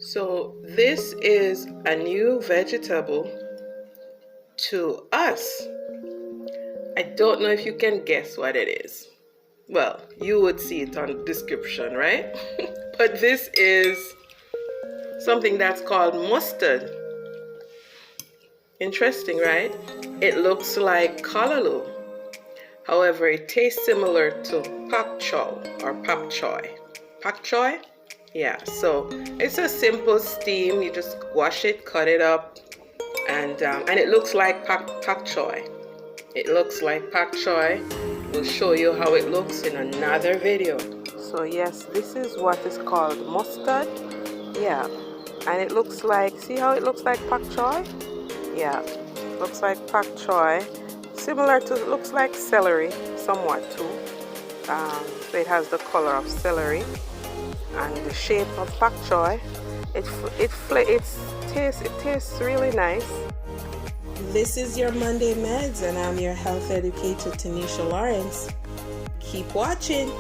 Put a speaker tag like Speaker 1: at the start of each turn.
Speaker 1: So this is a new vegetable to us. I don't know if you can guess what it is. Well, you would see it on the description, right? But this is something that's called mustard. Interesting, right? It looks like callaloo. However, it tastes similar to pak choy or pak choy. Pak choy? Yeah, so it's a simple steam. You just wash it, cut it up, and it looks like pak choy. It looks like pak choy. We'll show you how it looks in another video. So yes, this is what is called mustard. Yeah, and it looks like, see how it looks like pak choy? Yeah, looks like pak choy. Similar to, looks like celery somewhat too. So it has the color of celery and the shape of pak choy. It tastes really nice. This is your Monday Meds, and I'm your health educator, Tanisha Lawrence. Keep watching.